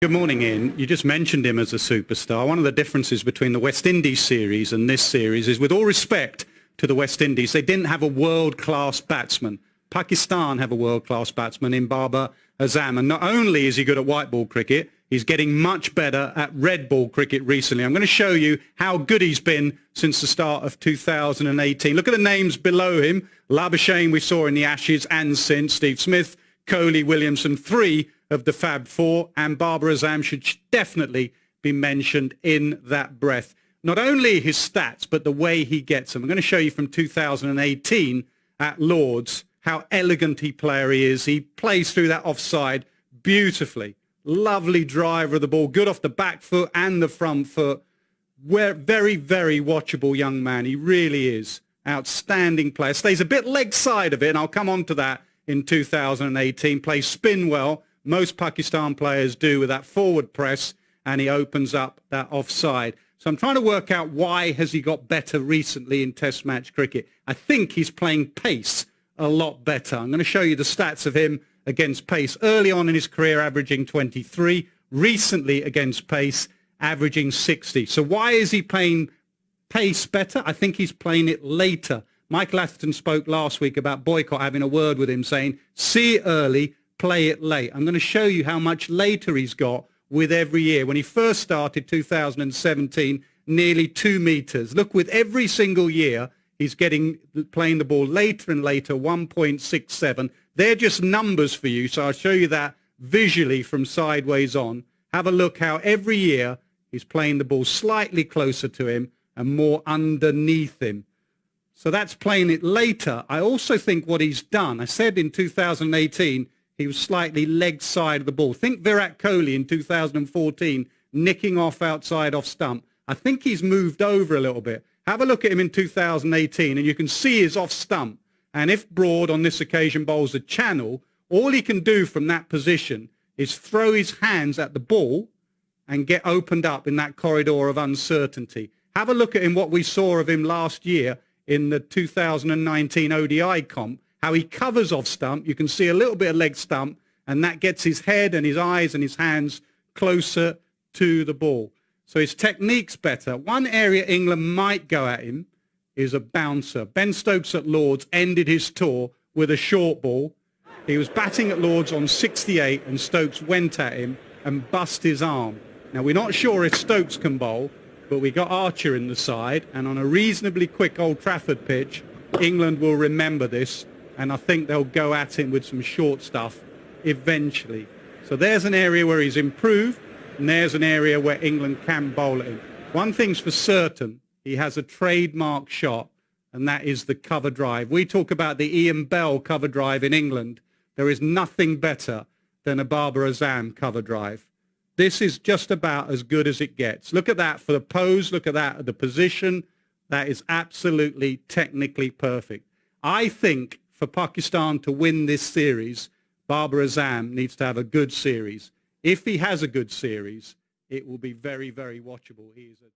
Good morning, Ian. You just mentioned him as a superstar. One of the differences between the West Indies series and this series is, with all respect to the West Indies, they didn't have a world-class batsman. Pakistan have a world-class batsman in Babar Azam. And not only is he good at white ball cricket, he's getting much better at red ball cricket recently. I'm going to show you how good he's been since the start of 2018. Look at the names below him. Labuschagne we saw in the Ashes and since. Steve Smith, Kohli, Williamson, three of the Fab Four, and Babar Azam should definitely be mentioned in that breath. Not only his stats, but the way he gets them. I'm going to show you from 2018 at Lord's how elegant a player he is. He plays through that offside beautifully. Lovely driver of the ball, good off the back foot and the front foot. Very, very watchable young man. He really is. Outstanding player. Stays a bit leg side of it, and I'll come on to that in 2018. Plays spin well. Most Pakistan players do with that forward press, and he opens up that offside. So I'm trying to work out why has he got better recently in Test match cricket. I think he's playing pace a lot better. I'm going to show you the stats of him against pace. Early on in his career, averaging 23. Recently against pace, averaging 60. So why is he playing pace better? I think he's playing it later. Michael Atherton spoke last week about Boycott having a word with him saying, see it early, play it late. I'm going to show you how much later he's got with every year. When he first started, 2017, nearly 2 meters. Look, with every single year, he's playing the ball later and later, 1.67. They're just numbers for you, so I'll show you that visually from sideways on. Have a look how every year he's playing the ball slightly closer to him and more underneath him. So that's playing it later. I also think what he's done, I said in 2018, he was slightly leg side of the ball. Think Virat Kohli in 2014, nicking off outside off stump. I think he's moved over a little bit. Have a look at him in 2018, and you can see his off stump. And if Broad on this occasion bowls a channel, all he can do from that position is throw his hands at the ball and get opened up in that corridor of uncertainty. Have a look at him, what we saw of him last year in the 2019 ODI comp, how he covers off stump. You can see a little bit of leg stump, and that gets his head and his eyes and his hands closer to the ball. So his technique's better. One area England might go at him is a bouncer. Ben Stokes at Lord's ended his tour with a short ball. He was batting at Lord's on 68, and Stokes went at him and bust his arm. Now, we're not sure if Stokes can bowl, but we got Archer in the side, and on a reasonably quick Old Trafford pitch, England will remember this, and I think they'll go at him with some short stuff eventually. So there's an area where he's improved, and there's an area where England can bowl at him. One thing's for certain, he has a trademark shot, and that is the cover drive. We talk about the Ian Bell cover drive in England. There is nothing better than a Babar Azam cover drive. This is just about as good as it gets. Look at that for the pose. Look at that at the position. That is absolutely technically perfect. I think for Pakistan to win this series, Babar Azam needs to have a good series. If he has a good series, it will be very, very watchable. He is a